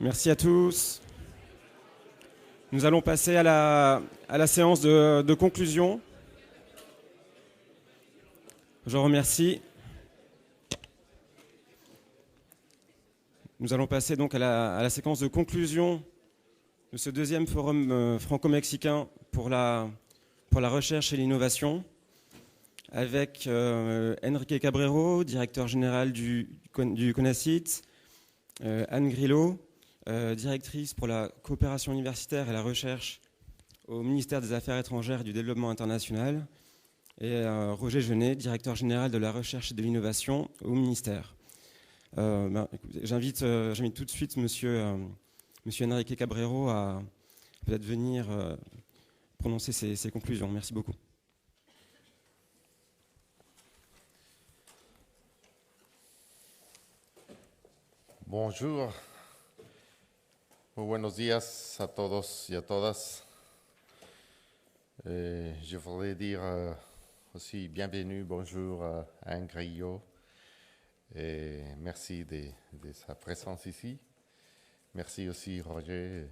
Merci à tous. Nous allons passer à la séance de conclusion. Je remercie. Nous allons passer donc à la séquence de conclusion de ce deuxième forum franco-mexicain pour la recherche et l'innovation, avec Enrique Cabrero, directeur général du CONACYT, Anne Grillo, directrice pour la coopération universitaire et la recherche au ministère des Affaires étrangères et du Développement international, et Roger Genet, directeur général de la recherche et de l'innovation au ministère. J'invite tout de suite monsieur Enrique Cabrero à peut-être venir prononcer ses conclusions. Merci beaucoup. Bonjour, muy buenos días a todos y a todas. Je voudrais dire aussi bienvenue, bonjour à Anne Grillo. Merci de sa présence ici. Merci aussi Roger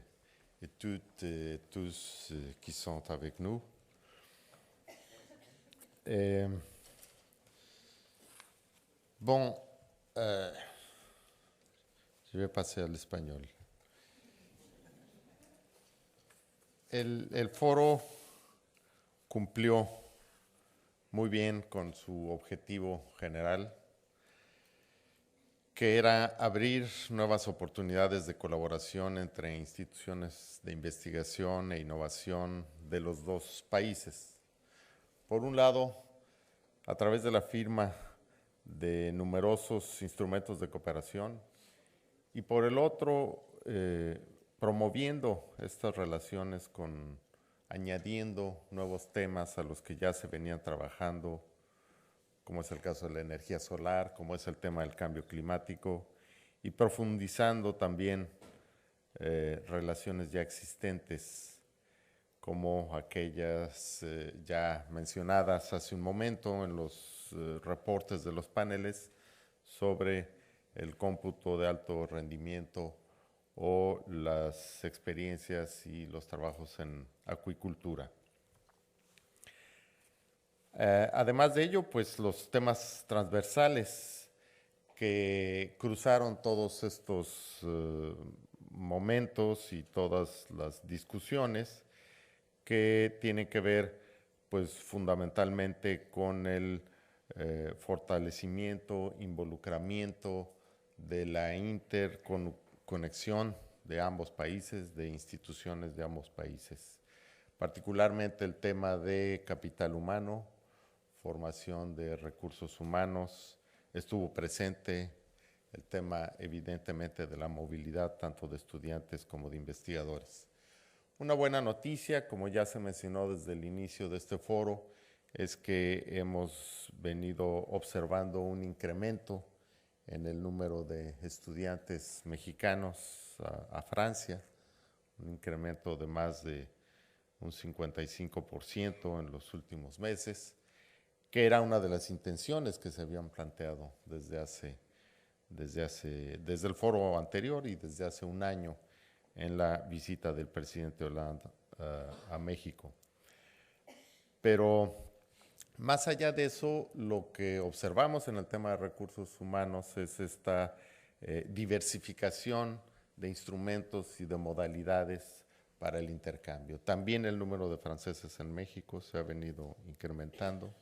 et toutes et tous qui sont avec nous. Je vais passer al español. El foro cumplió muy bien con su objetivo general, que era abrir nuevas oportunidades de colaboración entre instituciones de investigación e innovación de los dos países. Por un lado, a través de la firma de numerosos instrumentos de cooperación, y por el otro, promoviendo estas relaciones añadiendo nuevos temas a los que ya se venían trabajando, como es el caso de la energía solar, como es el tema del cambio climático, y profundizando también relaciones ya existentes, como aquellas ya mencionadas hace un momento en los reportes de los paneles sobre el cómputo de alto rendimiento o las experiencias y los trabajos en acuicultura. Además de ello, pues los temas transversales que cruzaron todos estos momentos y todas las discusiones que tienen que ver pues fundamentalmente con el fortalecimiento, involucramiento de la interconexión de ambos países, de instituciones de ambos países. Particularmente el tema de capital humano, formación de recursos humanos, estuvo presente el tema evidentemente de la movilidad tanto de estudiantes como de investigadores. Una buena noticia, como ya se mencionó desde el inicio de este foro, es que hemos venido observando un incremento en el número de estudiantes mexicanos a Francia, un incremento de más de un 55% en los últimos meses, que era una de las intenciones que se habían planteado desde el foro anterior y desde hace un año en la visita del presidente Hollande a México. Pero más allá de eso, lo que observamos en el tema de recursos humanos es esta diversificación de instrumentos y de modalidades para el intercambio. También el número de franceses en México se ha venido incrementando.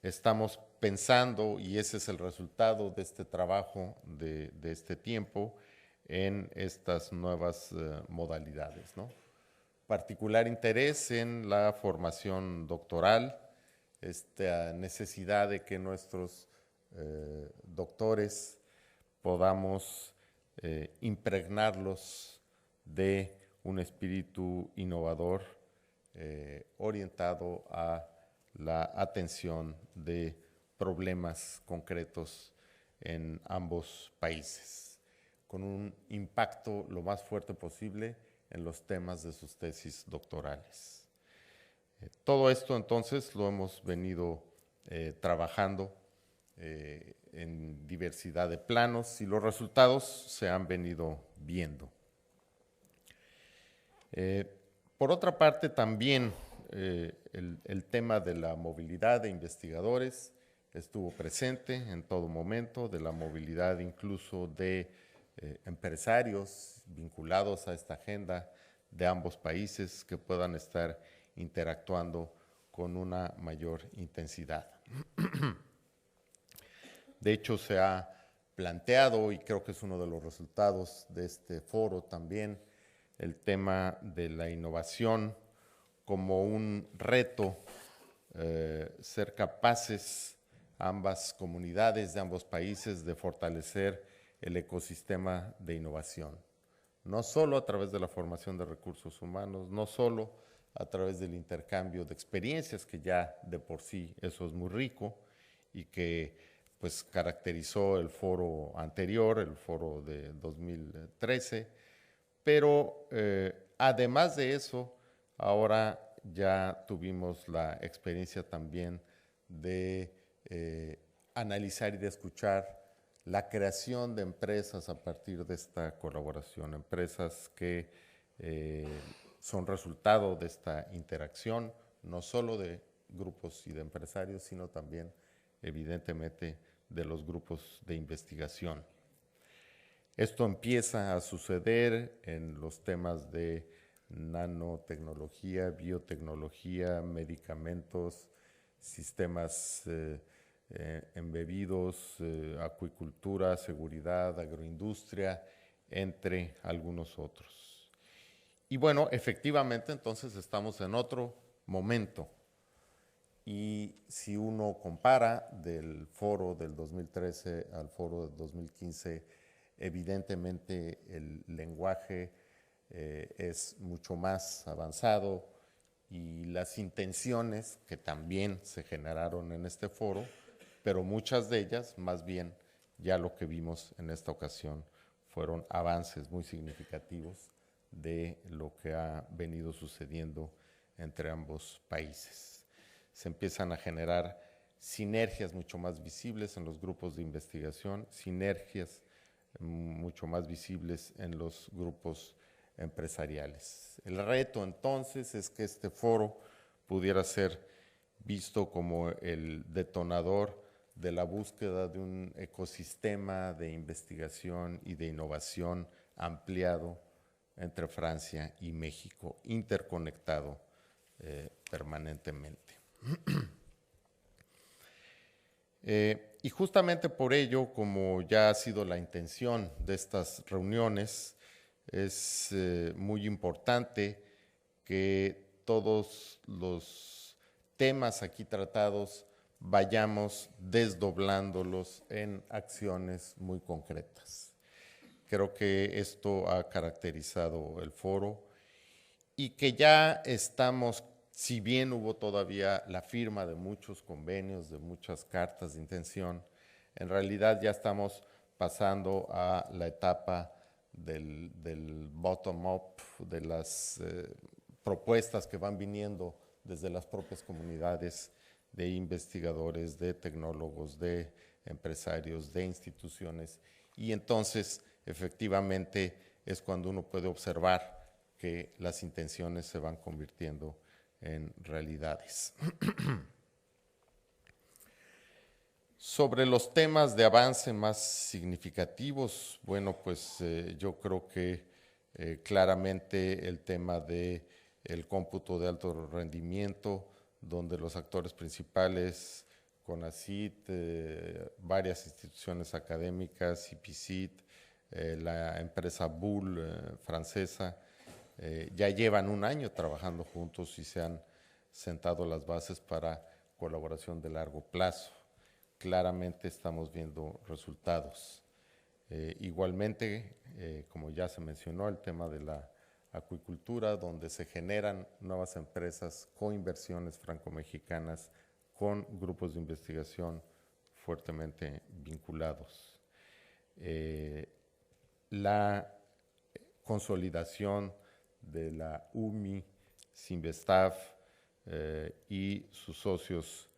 Estamos pensando, y ese es el resultado de este trabajo de este tiempo, en estas nuevas modalidades, ¿no? Particular interés en la formación doctoral, esta necesidad de que nuestros doctores podamos impregnarlos de un espíritu innovador orientado a la atención de problemas concretos en ambos países, con un impacto lo más fuerte posible en los temas de sus tesis doctorales. Todo esto entonces lo hemos venido trabajando en diversidad de planos y los resultados se han venido viendo. Por otra parte, también el tema de la movilidad de investigadores estuvo presente en todo momento, de la movilidad incluso de empresarios vinculados a esta agenda de ambos países que puedan estar interactuando con una mayor intensidad. De hecho, se ha planteado, y creo que es uno de los resultados de este foro también, el tema de la innovación como un reto, ser capaces ambas comunidades de ambos países de fortalecer el ecosistema de innovación, no solo a través de la formación de recursos humanos, no solo a través del intercambio de experiencias, que ya de por sí eso es muy rico y que pues caracterizó el foro anterior, el foro de 2013, pero además de eso, ahora ya tuvimos la experiencia también de analizar y de escuchar la creación de empresas a partir de esta colaboración, empresas que son resultado de esta interacción, no solo de grupos y de empresarios, sino también, evidentemente, de los grupos de investigación. Esto empieza a suceder en los temas de nanotecnología, biotecnología, medicamentos, sistemas embebidos, acuicultura, seguridad, agroindustria, entre algunos otros. Y bueno, efectivamente, entonces estamos en otro momento. Y si uno compara del foro del 2013 al foro del 2015, evidentemente el lenguaje es mucho más avanzado y las intenciones que también se generaron en este foro, pero muchas de ellas, más bien, ya lo que vimos en esta ocasión fueron avances muy significativos de lo que ha venido sucediendo entre ambos países. Se empiezan a generar sinergias mucho más visibles en los grupos de investigación, sinergias mucho más visibles en los grupos empresariales. El reto entonces es que este foro pudiera ser visto como el detonador de la búsqueda de un ecosistema de investigación y de innovación ampliado entre Francia y México, interconectado permanentemente. Y justamente por ello, como ya ha sido la intención de estas reuniones, es muy importante que todos los temas aquí tratados vayamos desdoblándolos en acciones muy concretas. Creo que esto ha caracterizado el foro y que ya estamos, si bien hubo todavía la firma de muchos convenios, de muchas cartas de intención, en realidad ya estamos pasando a la etapa del bottom-up, de las propuestas que van viniendo desde las propias comunidades de investigadores, de tecnólogos, de empresarios, de instituciones. Y entonces, efectivamente, es cuando uno puede observar que las intenciones se van convirtiendo en realidades. Sobre los temas de avance más significativos, bueno, pues yo creo que claramente el tema de el cómputo de alto rendimiento, donde los actores principales, CONACYT, varias instituciones académicas, IPCIT, la empresa Bull francesa, ya llevan un año trabajando juntos y se han sentado las bases para colaboración de largo plazo. Claramente estamos viendo resultados. Igualmente, como ya se mencionó, el tema de la acuicultura, donde se generan nuevas empresas con inversiones franco-mexicanas, con grupos de investigación fuertemente vinculados. La consolidación de la UMI, Sinvestav y sus socios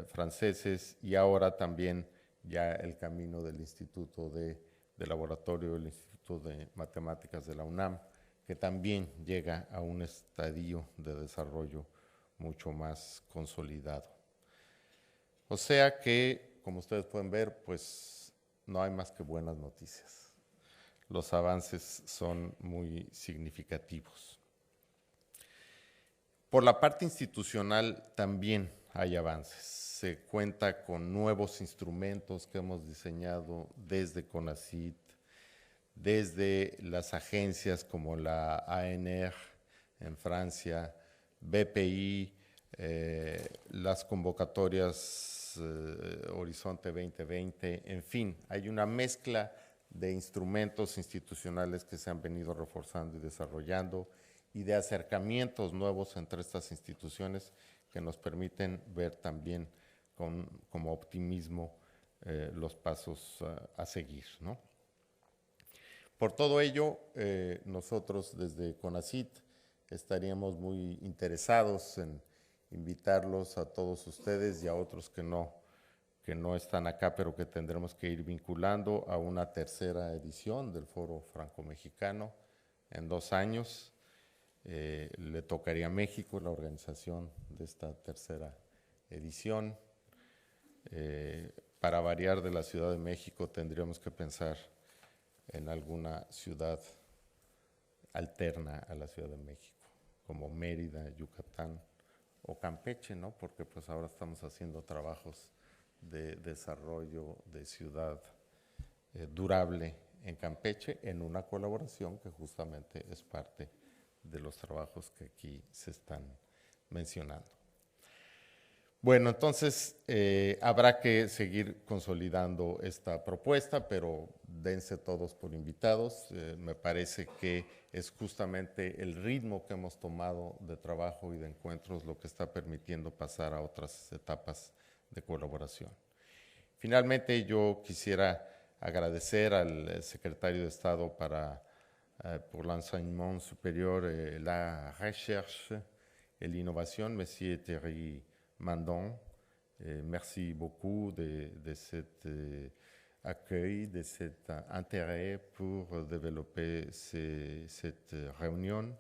franceses, y ahora también ya el camino del Instituto de Laboratorio del Instituto de Matemáticas de la UNAM, que también llega a un estadio de desarrollo mucho más consolidado. O sea que, como ustedes pueden ver, pues no hay más que buenas noticias. Los avances son muy significativos. Por la parte institucional también hay avances. Se cuenta con nuevos instrumentos que hemos diseñado desde CONACYT, desde las agencias como la ANR en Francia, BPI, las convocatorias Horizonte 2020, en fin, hay una mezcla de instrumentos institucionales que se han venido reforzando y desarrollando y de acercamientos nuevos entre estas instituciones que nos permiten ver también como optimismo los pasos a seguir, ¿no? Por todo ello, nosotros desde CONACYT estaríamos muy interesados en invitarlos a todos ustedes y a otros que no están acá, pero que tendremos que ir vinculando a una tercera edición del Foro Franco-Mexicano en 2 años. Le tocaría a México la organización de esta tercera edición. Para variar de la Ciudad de México tendríamos que pensar en alguna ciudad alterna a la Ciudad de México, como Mérida, Yucatán o Campeche, ¿no? Porque pues ahora estamos haciendo trabajos de desarrollo de ciudad durable en Campeche en una colaboración que justamente es parte de los trabajos que aquí se están mencionando. Bueno, entonces habrá que seguir consolidando esta propuesta, pero dense todos por invitados. Me parece que es justamente el ritmo que hemos tomado de trabajo y de encuentros lo que está permitiendo pasar a otras etapas de colaboración. Finalmente, yo quisiera agradecer al secretario de Estado pour l'enseignement supérieur et la recherche et l'innovation, Monsieur Thierry Mandon. Merci beaucoup de cet accueil, de cet intérêt pour développer cette réunion.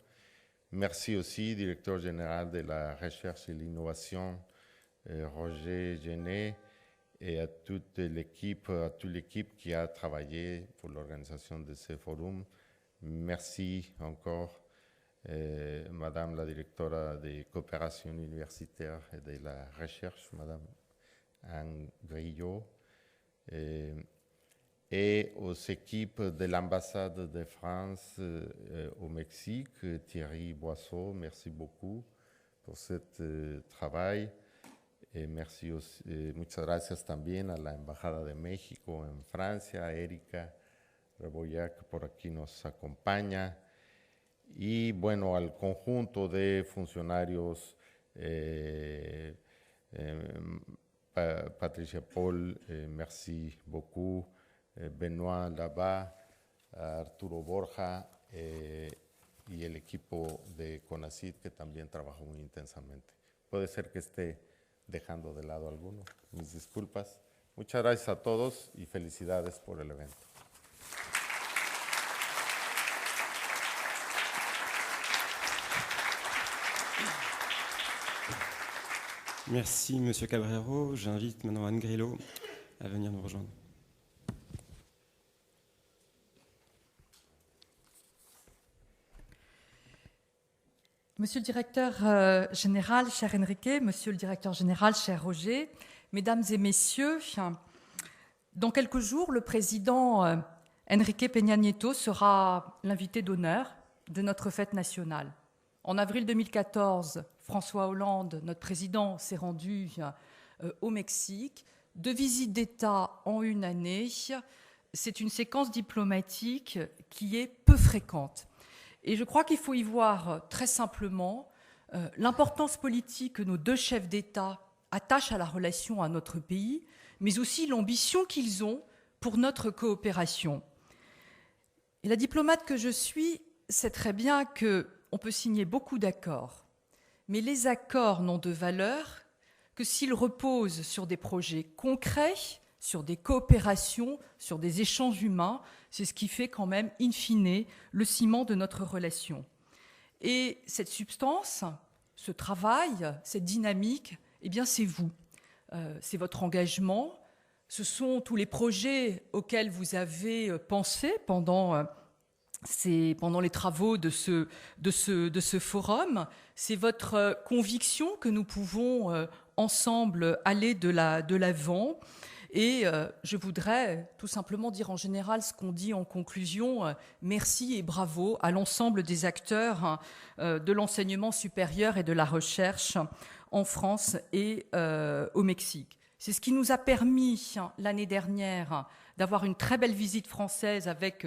Merci aussi, directeur général de la recherche et l'innovation, Roger Genet, et à toute l'équipe qui a travaillé pour l'organisation de ce forum. Merci encore, Madame la directora de coopération universitaire et de la recherche, Madame Anne Grillo, et aux équipes de l'ambassade de France au Mexique, Thierry Boisseau, merci beaucoup pour ce travail. Merci aussi, muchas gracias también a la Embajada de México en Francia, a Erika Reboyac, que por aquí nos acompaña, y bueno, al conjunto de funcionarios, Patricia Paul, merci beaucoup, Benoît Labat, Arturo Borja, y el equipo de CONACYT, que también trabajó muy intensamente. Puede ser que esté dejando de lado alguno, mis disculpas. Muchas gracias a todos y felicidades por el evento. Merci, Monsieur Cabrero. J'invite maintenant Anne Grillo à venir nous rejoindre. Monsieur le directeur général, cher Enrique, monsieur le directeur général, cher Roger, mesdames et messieurs, dans quelques jours, le président Enrique Peña Nieto sera l'invité d'honneur de notre fête nationale. En avril 2014, François Hollande, notre président, s'est rendu au Mexique. 2 visites d'État en une année, c'est une séquence diplomatique qui est peu fréquente. Et je crois qu'il faut y voir très simplement l'importance politique que nos 2 chefs d'État attachent à la relation à notre pays, mais aussi l'ambition qu'ils ont pour notre coopération. Et la diplomate que je suis sait très bien qu'on peut signer beaucoup d'accords, mais les accords n'ont de valeur que s'ils reposent sur des projets concrets, sur des coopérations, sur des échanges humains. C'est ce qui fait quand même, in fine, le ciment de notre relation. Et cette substance, ce travail, cette dynamique, eh bien c'est vous. C'est votre engagement. Ce sont tous les projets auxquels vous avez pensé pendant les travaux de ce forum. C'est votre conviction que nous pouvons ensemble aller de l'avant. Et je voudrais tout simplement dire en général ce qu'on dit en conclusion. Merci et bravo à l'ensemble des acteurs de l'enseignement supérieur et de la recherche en France et au Mexique. C'est ce qui nous a permis l'année dernière d'avoir une très belle visite française avec,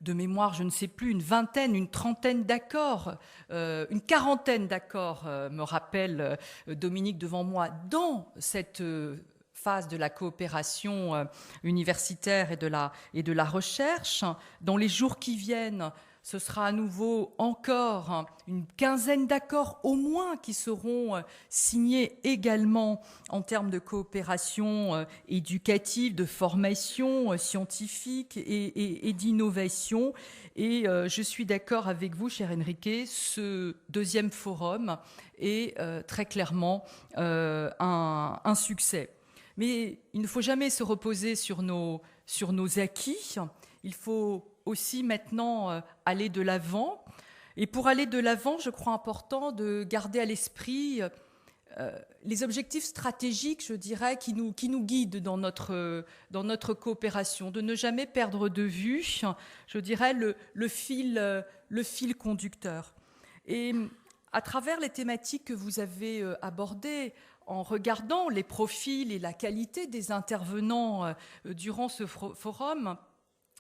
de mémoire, je ne sais plus, une vingtaine, une trentaine d'accords, une quarantaine d'accords, me rappelle Dominique devant moi, dans cette phase de la coopération universitaire et de la recherche. Dans les jours qui viennent, ce sera à nouveau encore une quinzaine d'accords au moins qui seront signés également en termes de coopération éducative, de formation scientifique et d'innovation. Et je suis d'accord avec vous, cher Enrique, ce deuxième forum est très clairement un succès. Mais il ne faut jamais se reposer sur nos acquis. Il faut aussi maintenant aller de l'avant. Et pour aller de l'avant, je crois important de garder à l'esprit les objectifs stratégiques, je dirais, qui nous guident dans notre coopération, de ne jamais perdre de vue, je dirais, le fil conducteur. Et à travers les thématiques que vous avez abordées, en regardant les profils et la qualité des intervenants durant ce forum,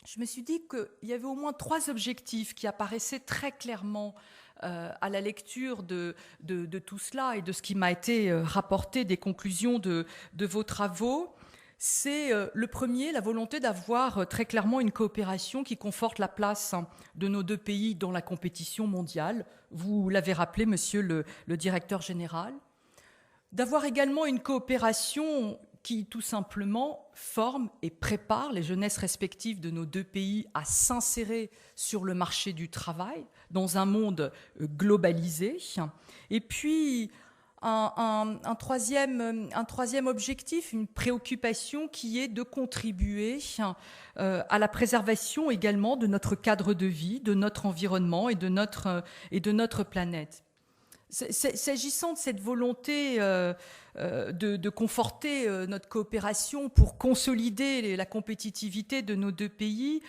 je me suis dit qu'il y avait au moins 3 objectifs qui apparaissaient très clairement à la lecture de tout cela et de ce qui m'a été rapporté des conclusions de vos travaux. C'est le premier, la volonté d'avoir très clairement une coopération qui conforte la place de nos 2 pays dans la compétition mondiale. Vous l'avez rappelé, monsieur le directeur général. D'avoir également une coopération qui, tout simplement, forme et prépare les jeunesses respectives de nos 2 pays à s'insérer sur le marché du travail dans un monde globalisé. Et puis, un troisième objectif, une préoccupation qui est de contribuer à la préservation également de notre cadre de vie, de notre environnement et de notre planète. S'agissant de cette volonté de conforter notre coopération pour consolider la compétitivité de nos 2 pays,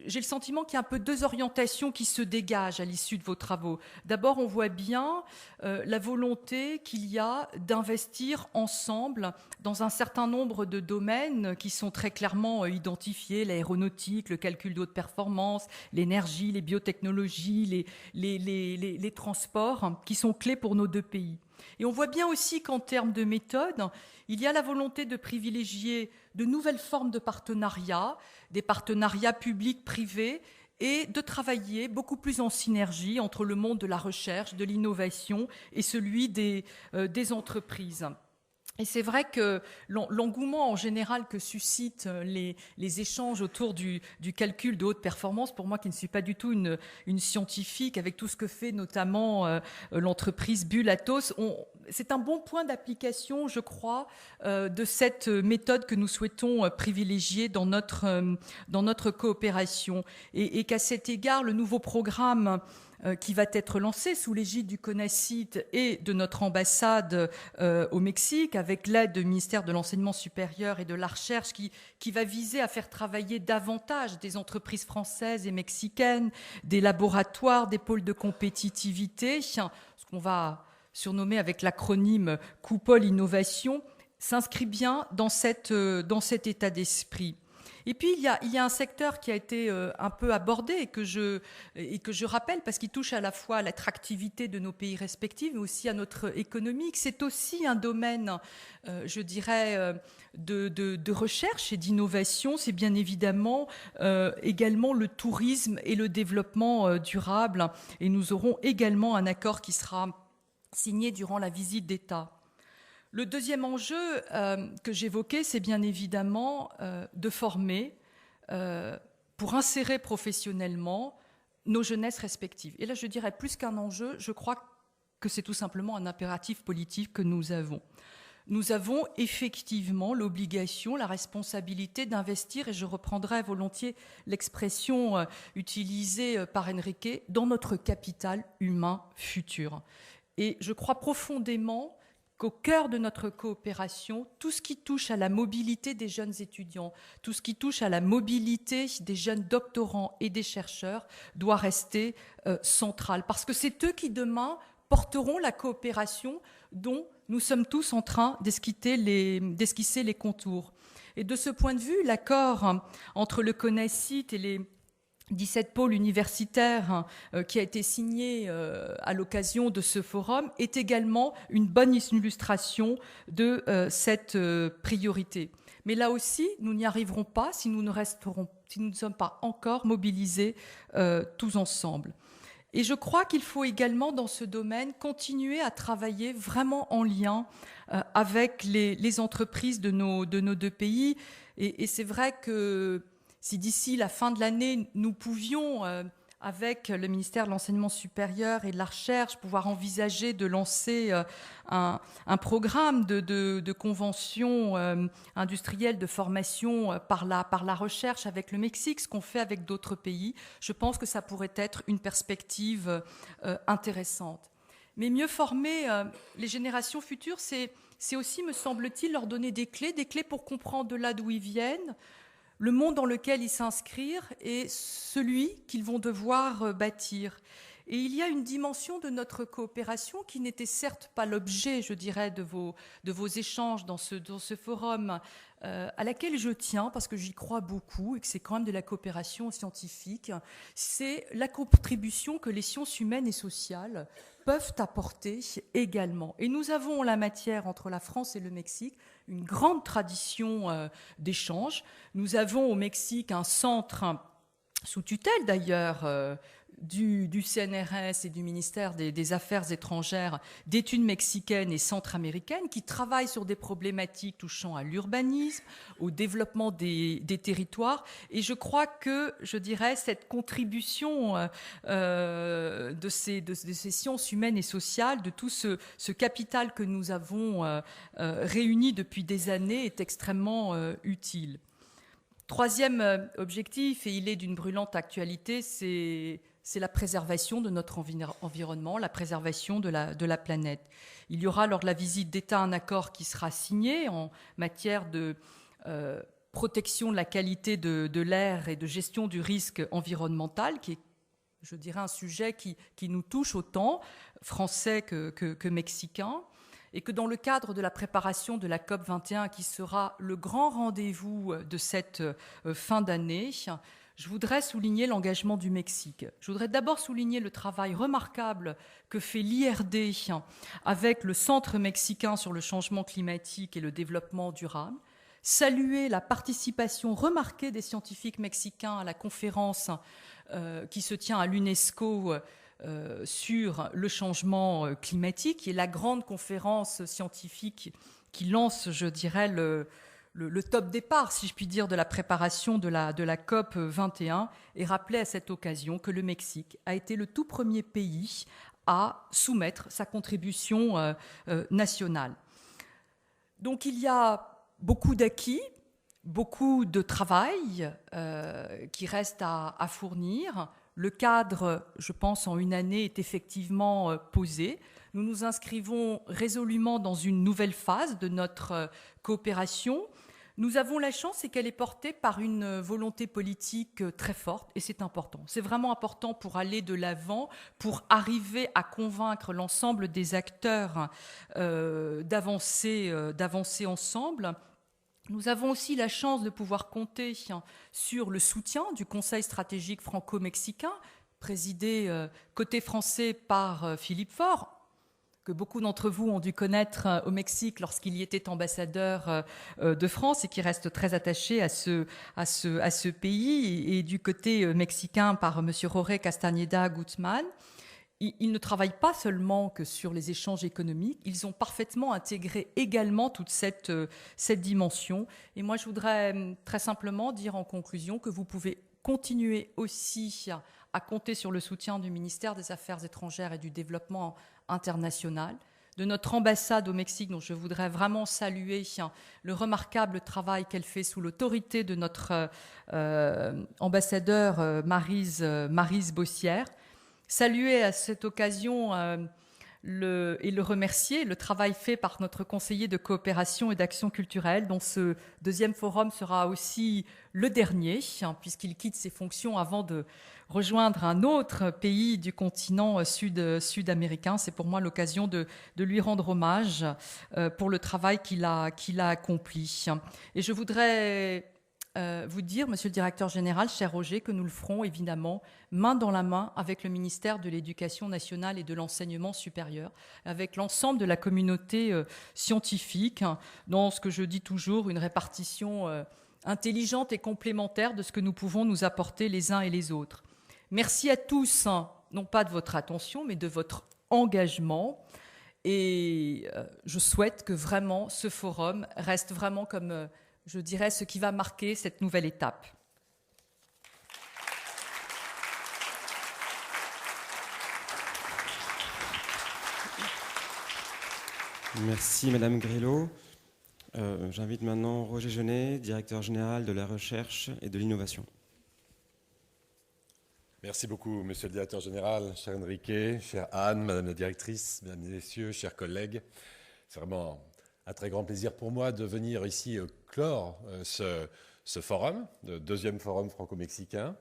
j'ai le sentiment qu'il y a un peu 2 orientations qui se dégagent à l'issue de vos travaux. D'abord, on voit bien la volonté qu'il y a d'investir ensemble dans un certain nombre de domaines qui sont très clairement identifiés, l'aéronautique, le calcul de haute performance, l'énergie, les biotechnologies, les transports, qui sont clés pour nos 2 pays. Et on voit bien aussi qu'en termes de méthode, il y a la volonté de privilégier de nouvelles formes de partenariats, des partenariats publics-privés, et de travailler beaucoup plus en synergie entre le monde de la recherche, de l'innovation et celui des entreprises. Et c'est vrai que l'engouement en général que suscitent les échanges autour du calcul de haute performance, pour moi qui ne suis pas du tout une scientifique, avec tout ce que fait notamment l'entreprise Bull Atos, c'est un bon point d'application, je crois, de cette méthode que nous souhaitons privilégier dans notre coopération. Et qu'à cet égard, le nouveau programme qui va être lancé sous l'égide du CONACYT et de notre ambassade au Mexique, avec l'aide du ministère de l'Enseignement supérieur et de la Recherche, qui va viser à faire travailler davantage des entreprises françaises et mexicaines, des laboratoires, des pôles de compétitivité, ce qu'on va surnommer avec l'acronyme Coupole Innovation, s'inscrit bien dans cet état d'esprit. Et puis, il y a un secteur qui a été un peu abordé et que je rappelle parce qu'il touche à la fois à l'attractivité de nos pays respectifs, mais aussi à notre économie. C'est aussi un domaine, je dirais, de recherche et d'innovation. C'est bien évidemment également le tourisme et le développement durable. Et nous aurons également un accord qui sera signé durant la visite d'État. Le deuxième enjeu que j'évoquais, c'est bien évidemment de former pour insérer professionnellement nos jeunesses respectives. Et là, je dirais plus qu'un enjeu, je crois que c'est tout simplement un impératif politique que nous avons. Nous avons effectivement l'obligation, la responsabilité d'investir, et je reprendrai volontiers l'expression utilisée par Enrique, dans notre capital humain futur. Et je crois profondément qu'au cœur de notre coopération, tout ce qui touche à la mobilité des jeunes étudiants, tout ce qui touche à la mobilité des jeunes doctorants et des chercheurs doit rester central, parce que c'est eux qui demain porteront la coopération dont nous sommes tous en train d'esquisser les contours. Et de ce point de vue, l'accord entre le CONACYT et les 17 pôles universitaires qui a été signé à l'occasion de ce forum est également une bonne illustration de cette priorité. Mais là aussi, nous n'y arriverons pas si nous ne sommes pas encore mobilisés tous ensemble. Et je crois qu'il faut également, dans ce domaine, continuer à travailler vraiment en lien avec les entreprises de nos deux pays. Et c'est vrai que si d'ici la fin de l'année, nous pouvions, avec le ministère de l'Enseignement supérieur et de la Recherche, pouvoir envisager de lancer un programme de convention industrielle de formation par la recherche avec le Mexique, ce qu'on fait avec d'autres pays, je pense que ça pourrait être une perspective intéressante. Mais mieux former les générations futures, c'est aussi, me semble-t-il, leur donner des clés pour comprendre de là d'où ils viennent, le monde dans lequel ils s'inscrivent et celui qu'ils vont devoir bâtir. Et il y a une dimension de notre coopération qui n'était certes pas l'objet, je dirais, de vos échanges dans ce forum, à laquelle je tiens parce que j'y crois beaucoup et que c'est quand même de la coopération scientifique, c'est la contribution que les sciences humaines et sociales peuvent apporter également. Et nous avons en la matière, entre la France et le Mexique, une grande tradition d'échange. Nous avons au Mexique un centre, sous tutelle d'ailleurs, du CNRS et du ministère des Affaires étrangères, d'études mexicaines et centra-américaines qui travaillent sur des problématiques touchant à l'urbanisme, au développement des territoires. Et je crois que, je dirais, cette contribution de ces sciences humaines et sociales, de tout ce capital que nous avons réuni depuis des années est extrêmement utile. Troisième objectif, et il est d'une brûlante actualité, c'est la préservation de notre environnement, la préservation de la planète. Il y aura lors de la visite d'État un accord qui sera signé en matière de protection de la qualité de l'air et de gestion du risque environnemental, qui est, je dirais, un sujet qui nous touche autant, français que mexicains, et que dans le cadre de la préparation de la COP21, qui sera le grand rendez-vous de cette fin d'année, je voudrais souligner l'engagement du Mexique. Je voudrais d'abord souligner le travail remarquable que fait l'IRD avec le Centre mexicain sur le changement climatique et le développement durable, saluer la participation remarquée des scientifiques mexicains à la conférence qui se tient à l'UNESCO sur le changement climatique, qui est la grande conférence scientifique qui lance, je dirais, le top départ, si je puis dire, de la préparation de la COP 21, et rappeler à cette occasion que le Mexique a été le tout premier pays à soumettre sa contribution nationale. Donc il y a beaucoup d'acquis, beaucoup de travail qui reste à fournir. Le cadre, je pense, en une année est effectivement posé. Nous nous inscrivons résolument dans une nouvelle phase de notre coopération. Nous avons la chance, c'est qu'elle est portée par une volonté politique très forte, et c'est important. C'est vraiment important pour aller de l'avant, pour arriver à convaincre l'ensemble des acteurs d'avancer ensemble. Nous avons aussi la chance de pouvoir compter sur le soutien du Conseil stratégique franco-mexicain, présidé côté français par Philippe Faure, que beaucoup d'entre vous ont dû connaître au Mexique lorsqu'il y était ambassadeur de France et qui reste très attaché à ce pays, et du côté mexicain par M. Jorge Castañeda Guzmán. ils ne travaillent pas seulement que sur les échanges économiques, ils ont parfaitement intégré également toute cette dimension. Et moi, je voudrais très simplement dire en conclusion que vous pouvez continuer aussi à compter sur le soutien du ministère des Affaires étrangères et du Développement international, de notre ambassade au Mexique, dont je voudrais vraiment saluer le remarquable travail qu'elle fait sous l'autorité de notre ambassadeur Maryse Bossière. Saluer à cette occasion et le remercier, le travail fait par notre conseiller de coopération et d'action culturelle, dont ce deuxième forum sera aussi le dernier, puisqu'il quitte ses fonctions avant de rejoindre un autre pays du continent sud-américain. C'est pour moi l'occasion de lui rendre hommage pour le travail qu'il a accompli. Et je voudrais vous dire, Monsieur le Directeur Général, cher Roger, que nous le ferons évidemment main dans la main avec le ministère de l'Éducation nationale et de l'Enseignement supérieur, avec l'ensemble de la communauté scientifique, dans ce que je dis toujours, une répartition intelligente et complémentaire de ce que nous pouvons nous apporter les uns et les autres. Merci à tous, non pas de votre attention, mais de votre engagement. Et je souhaite que vraiment ce forum reste vraiment comme... je dirais, ce qui va marquer cette nouvelle étape. Merci Madame Grillo. J'invite maintenant Roger Genet, directeur général de la recherche et de l'innovation. Merci beaucoup, Monsieur le Directeur Général, cher Enrique, chère Anne, Madame la Directrice, Mesdames et Messieurs, chers collègues. C'est vraiment un très grand plaisir pour moi de venir ici clore ce forum, le deuxième forum franco-mexicain.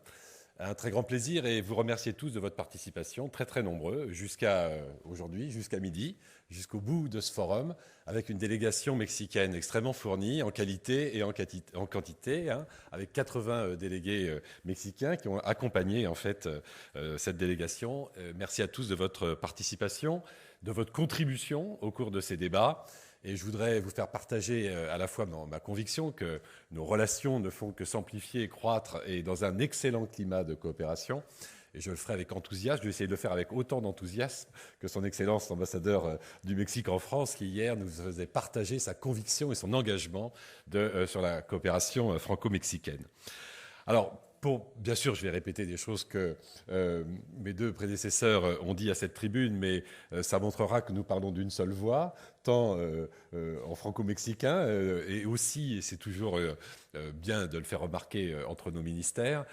Un très grand plaisir et vous remercier tous de votre participation, très très nombreux, jusqu'à aujourd'hui, jusqu'à midi, jusqu'au bout de ce forum, avec une délégation mexicaine extrêmement fournie en qualité et en quantité, avec 80 délégués mexicains qui ont accompagné en fait cette délégation. Merci à tous de votre participation, de votre contribution au cours de ces débats. Et je voudrais vous faire partager à la fois ma conviction que nos relations ne font que s'amplifier et croître et dans un excellent climat de coopération. Et je le ferai avec enthousiasme. Je vais essayer de le faire avec autant d'enthousiasme que son Excellence l'ambassadeur du Mexique en France, qui hier nous faisait partager sa conviction et son engagement sur la coopération franco-mexicaine. Alors, bien sûr, je vais répéter des choses que mes deux prédécesseurs ont dit à cette tribune, mais ça montrera que nous parlons d'une seule voix, tant en franco-mexicain, et aussi, et c'est toujours bien de le faire remarquer entre nos ministères,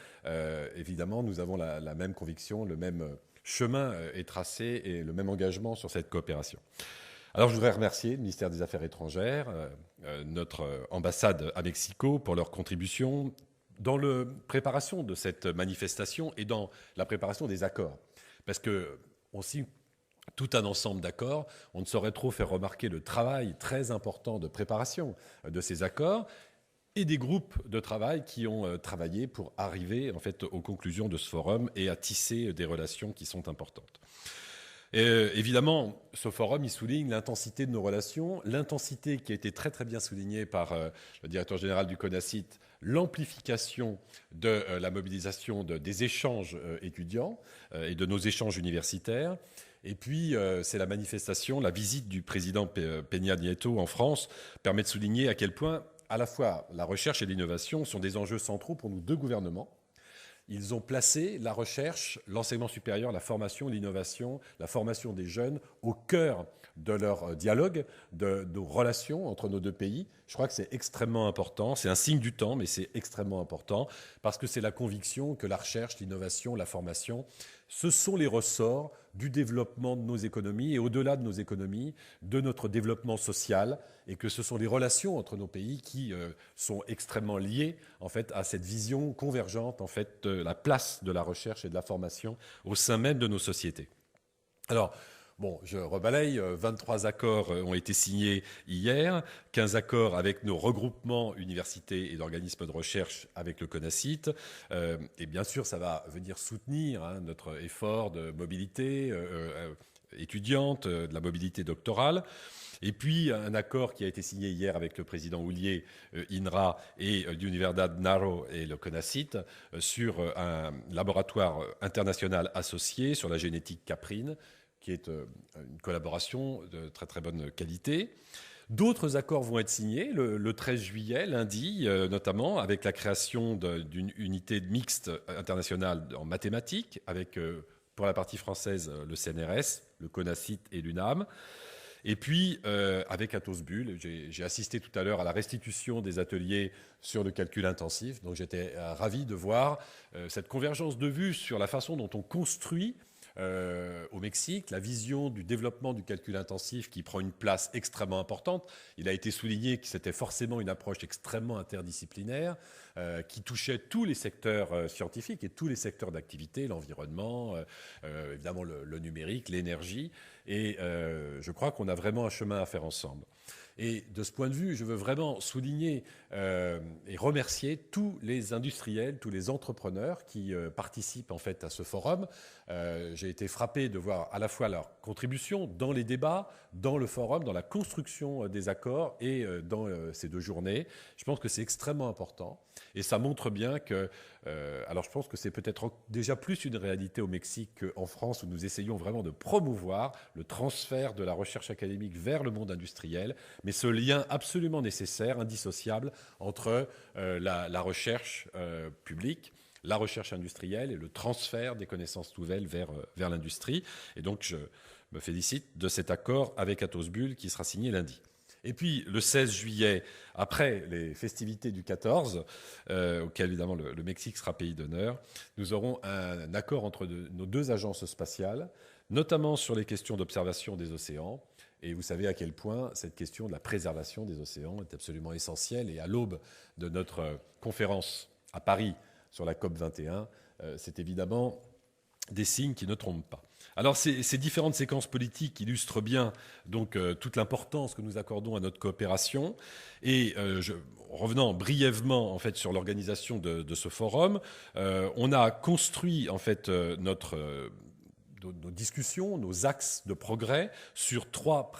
évidemment, nous avons la même conviction, le même chemin est tracé et le même engagement sur cette coopération. Alors, je voudrais remercier le ministère des Affaires étrangères, notre ambassade à Mexico pour leur contribution dans la préparation de cette manifestation et dans la préparation des accords. Parce qu'on signe tout un ensemble d'accords, on ne saurait trop faire remarquer le travail très important de préparation de ces accords et des groupes de travail qui ont travaillé pour arriver en fait aux conclusions de ce forum et à tisser des relations qui sont importantes. Et évidemment, ce forum, il souligne l'intensité de nos relations, l'intensité qui a été très très bien soulignée par le directeur général du CONACYT, l'amplification de la mobilisation des échanges étudiants et de nos échanges universitaires. Et puis, c'est la manifestation, la visite du président Peña Nieto en France permet de souligner à quel point, à la fois, la recherche et l'innovation sont des enjeux centraux pour nos deux gouvernements. Ils ont placé la recherche, l'enseignement supérieur, la formation, l'innovation, la formation des jeunes au cœur de leur dialogue, de nos relations entre nos deux pays. Je crois que c'est extrêmement important. C'est un signe du temps, mais c'est extrêmement important parce que c'est la conviction que la recherche, l'innovation, la formation, ce sont les ressorts du développement de nos économies et au-delà de nos économies, de notre développement social et que ce sont les relations entre nos pays qui sont extrêmement liées en fait, à cette vision convergente en fait, de la place de la recherche et de la formation au sein même de nos sociétés. Alors, bon, je rebalaye, 23 accords ont été signés hier, 15 accords avec nos regroupements universités et d'organismes de recherche avec le CONACYT. Et bien sûr, ça va venir soutenir notre effort de mobilité étudiante, de la mobilité doctorale. Et puis un accord qui a été signé hier avec le président Houllier, INRA et l'Universidad Naro et le CONACYT sur un laboratoire international associé sur la génétique caprine, qui est une collaboration de très très bonne qualité. D'autres accords vont être signés le 13 juillet, lundi, notamment avec la création d'une unité mixte internationale en mathématiques, avec pour la partie française le CNRS, le CONACYT et l'UNAM. Et puis, avec Atos Bull, j'ai assisté tout à l'heure à la restitution des ateliers sur le calcul intensif. Donc, j'étais ravi de voir cette convergence de vues sur la façon dont on construit au Mexique, la vision du développement du calcul intensif qui prend une place extrêmement importante. Il a été souligné que c'était forcément une approche extrêmement interdisciplinaire qui touchait tous les secteurs scientifiques et tous les secteurs d'activité, l'environnement, évidemment le numérique, l'énergie. Et je crois qu'on a vraiment un chemin à faire ensemble. Et de ce point de vue, je veux vraiment souligner et remercier tous les industriels, tous les entrepreneurs qui participent en fait à ce forum. J'ai été frappé de voir à la fois leur contribution dans les débats, dans le forum, dans la construction des accords et dans ces 2 journées. Je pense que c'est extrêmement important et ça montre bien que, alors je pense que c'est peut-être déjà plus une réalité au Mexique qu'en France où nous essayons vraiment de promouvoir le transfert de la recherche académique vers le monde industriel, mais ce lien absolument nécessaire, indissociable entre la recherche publique, la recherche industrielle et le transfert des connaissances nouvelles vers l'industrie. Et donc, je me félicite de cet accord avec Atos Bull qui sera signé lundi. Et puis, le 16 juillet, après les festivités du 14, auquel évidemment le Mexique sera pays d'honneur, nous aurons un accord entre nos 2 agences spatiales, notamment sur les questions d'observation des océans. Et vous savez à quel point cette question de la préservation des océans est absolument essentielle. Et à l'aube de notre conférence à Paris sur la COP21, c'est évidemment des signes qui ne trompent pas. Alors ces différentes séquences politiques illustrent bien donc toute l'importance que nous accordons à notre coopération. Et revenant brièvement en fait sur l'organisation de ce forum, on a construit en fait nos discussions, nos axes de progrès sur 3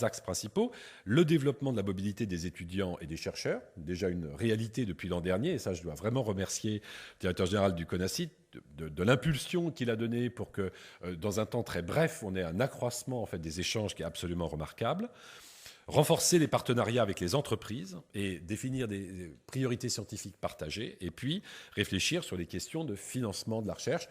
axes principaux. Le développement de la mobilité des étudiants et des chercheurs, déjà une réalité depuis l'an dernier, et ça je dois vraiment remercier le directeur général du CONACYT de l'impulsion qu'il a donnée pour que dans un temps très bref, on ait un accroissement en fait, des échanges qui est absolument remarquable. Renforcer les partenariats avec les entreprises et définir des priorités scientifiques partagées, et puis réfléchir sur les questions de financement de la recherche.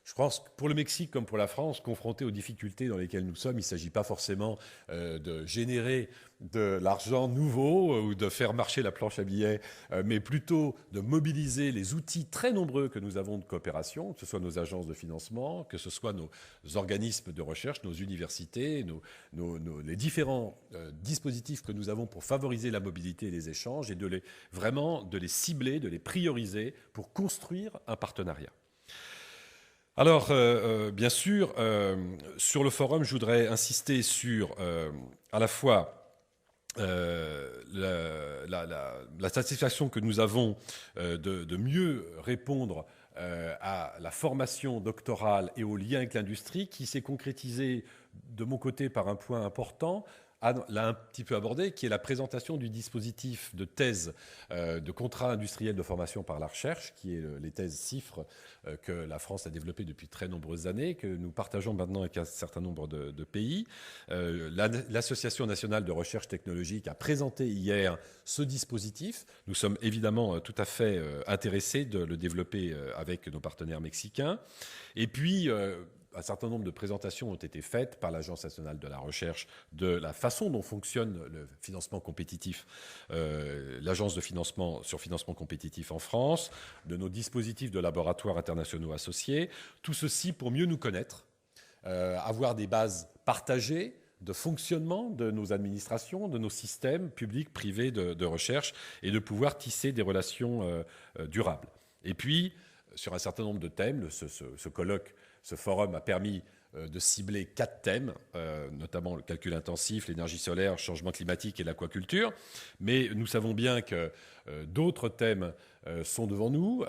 Je pense que pour le Mexique comme pour la France, confrontés aux difficultés dans lesquelles nous sommes, il ne s'agit pas forcément de générer de l'argent nouveau ou de faire marcher la planche à billets, mais plutôt de mobiliser les outils très nombreux que nous avons de coopération, que ce soit nos agences de financement, que ce soit nos organismes de recherche, nos universités, les différents dispositifs que nous avons pour favoriser la mobilité et les échanges et vraiment de les cibler, de les prioriser pour construire un partenariat. Alors, bien sûr, sur le forum, je voudrais insister sur à la fois la satisfaction que nous avons de mieux répondre à la formation doctorale et au lien avec l'industrie, qui s'est concrétisé de mon côté par un point important, l'a un petit peu abordé, qui est la présentation du dispositif de thèse de contrat industriel de formation par la recherche, qui est les thèses CIFRE que la France a développé depuis très nombreuses années, que nous partageons maintenant avec un certain nombre de pays. L'Association nationale de recherche technologique a présenté hier ce dispositif. Nous sommes évidemment tout à fait intéressés de le développer avec nos partenaires mexicains. Et puis, un certain nombre de présentations ont été faites par l'Agence nationale de la recherche de la façon dont fonctionne le financement compétitif, l'Agence de financement sur financement compétitif en France, de nos dispositifs de laboratoires internationaux associés. Tout ceci pour mieux nous connaître, avoir des bases partagées de fonctionnement de nos administrations, de nos systèmes publics, privés de recherche et de pouvoir tisser des relations durables. Et puis, sur un certain nombre de thèmes, ce colloque, ce forum a permis de cibler 4 thèmes, notamment le calcul intensif, l'énergie solaire, le changement climatique et l'aquaculture. Mais nous savons bien que d'autres thèmes sont devant nous.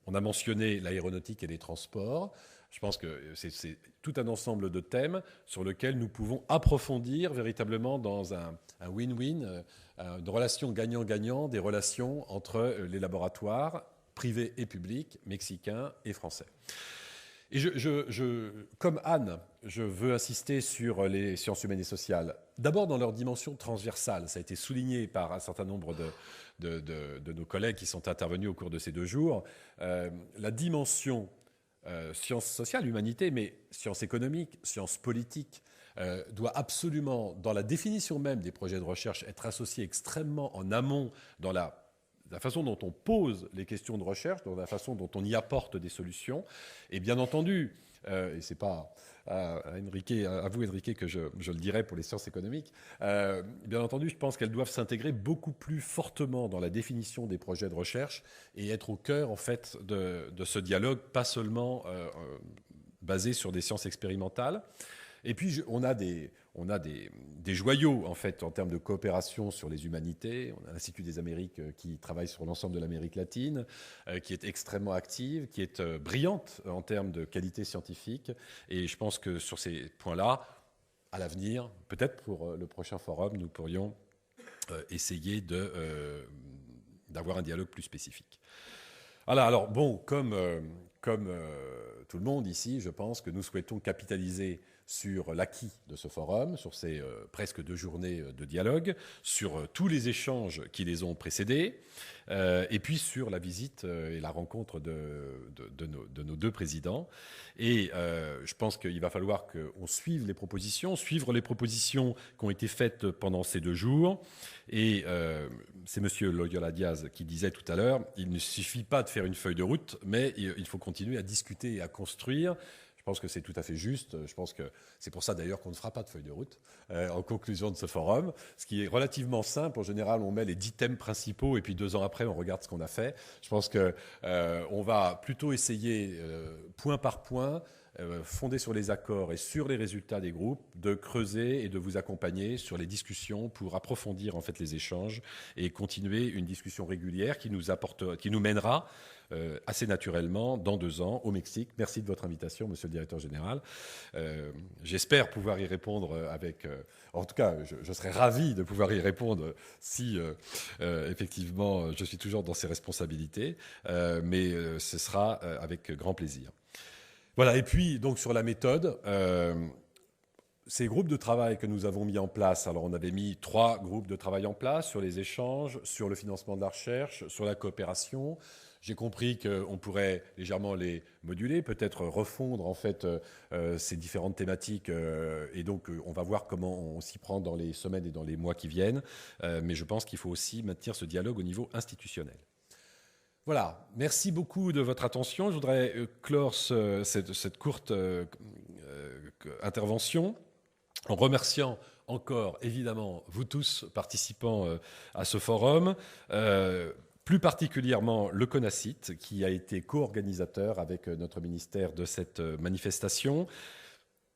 On a mentionné l'aéronautique et les transports. Je pense que c'est tout un ensemble de thèmes sur lesquels nous pouvons approfondir véritablement dans un win-win, de relations gagnant-gagnant, des relations entre les laboratoires privés et publics, mexicains et français. Et comme Anne, je veux insister sur les sciences humaines et sociales. D'abord dans leur dimension transversale. Ça a été souligné par un certain nombre de nos collègues qui sont intervenus au cours de ces 2 jours. La dimension sciences sociales, humanité, mais sciences économiques, sciences politiques, doit absolument, dans la définition même des projets de recherche, être associée extrêmement en amont dans la façon dont on pose les questions de recherche, dans la façon dont on y apporte des solutions. Et bien entendu, et ce n'est pas à vous, Enrique, que je le dirais pour les sciences économiques, bien entendu, je pense qu'elles doivent s'intégrer beaucoup plus fortement dans la définition des projets de recherche et être au cœur, en fait, de ce dialogue, pas seulement basé sur des sciences expérimentales. Et puis, on a des joyaux, en fait, en termes de coopération sur les humanités. On a l'Institut des Amériques qui travaille sur l'ensemble de l'Amérique latine, qui est extrêmement active, qui est brillante en termes de qualité scientifique. Et je pense que sur ces points-là, à l'avenir, peut-être pour le prochain forum, nous pourrions essayer d'avoir un dialogue plus spécifique. Voilà, alors, bon, comme tout le monde ici, je pense que nous souhaitons capitaliser sur l'acquis de ce forum, sur ces presque 2 journées de dialogue, sur tous les échanges qui les ont précédés, et puis sur la visite et la rencontre de nos 2 présidents. Et je pense qu'il va falloir qu'on suive les propositions qui ont été faites pendant ces 2 jours. Et c'est M. Loyola Diaz qui disait tout à l'heure, il ne suffit pas de faire une feuille de route, mais il faut continuer à discuter et à construire. Je pense que c'est tout à fait juste. Je pense que c'est pour ça d'ailleurs qu'on ne fera pas de feuille de route en conclusion de ce forum. Ce qui est relativement simple. En général, on met les 10 thèmes principaux et puis 2 ans après, on regarde ce qu'on a fait. Je pense qu'on va plutôt essayer, point par point, fondé sur les accords et sur les résultats des groupes, de creuser et de vous accompagner sur les discussions pour approfondir en fait les échanges et continuer une discussion régulière qui nous mènera assez naturellement dans 2 ans au Mexique. Merci de votre invitation, Monsieur le Directeur Général. J'espère pouvoir y répondre en tout cas, je serais ravi de pouvoir y répondre si effectivement je suis toujours dans ces responsabilités, mais ce sera avec grand plaisir. Voilà, et puis donc sur la méthode, ces groupes de travail que nous avons mis en place, alors on avait mis 3 groupes de travail en place sur les échanges, sur le financement de la recherche, sur la coopération. J'ai compris qu'on pourrait légèrement les moduler, peut-être refondre en fait ces différentes thématiques et donc on va voir comment on s'y prend dans les semaines et dans les mois qui viennent. Mais je pense qu'il faut aussi maintenir ce dialogue au niveau institutionnel. Voilà, merci beaucoup de votre attention. Je voudrais clore cette courte intervention en remerciant encore, évidemment, vous tous participants à ce forum, plus particulièrement le CONACYT, qui a été co-organisateur avec notre ministère de cette manifestation.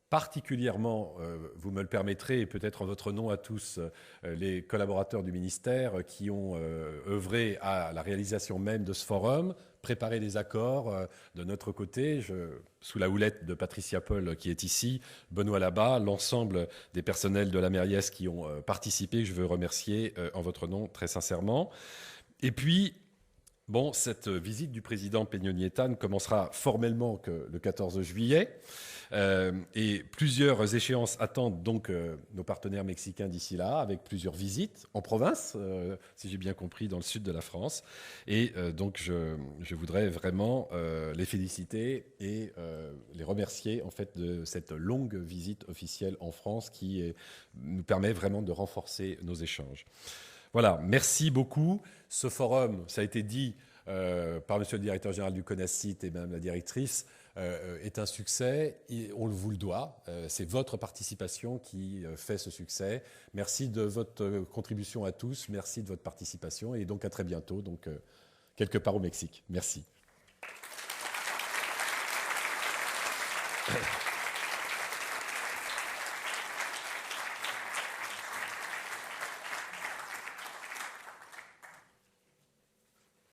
Particulièrement, vous me le permettrez, et peut-être en votre nom à tous, les collaborateurs du ministère qui ont œuvré à la réalisation même de ce forum, préparé des accords de notre côté, sous la houlette de Patricia Paul qui est ici, Benoît Labat, l'ensemble des personnels de la Mériès qui ont participé, je veux remercier en votre nom très sincèrement. Et puis, bon, cette visite du président Peña Nieto commencera formellement que le 14 juillet. Et plusieurs échéances attendent donc nos partenaires mexicains d'ici là, avec plusieurs visites en province, si j'ai bien compris, dans le sud de la France. Et donc je voudrais vraiment les féliciter et les remercier en fait de cette longue visite officielle en France qui nous permet vraiment de renforcer nos échanges. Voilà, merci beaucoup. Ce forum, ça a été dit par Monsieur le Directeur Général du CONACYT et Madame la Directrice, est un succès, et on vous le doit. C'est votre participation qui fait ce succès. Merci de votre contribution à tous, merci de votre participation, et donc à très bientôt, donc quelque part au Mexique. Merci.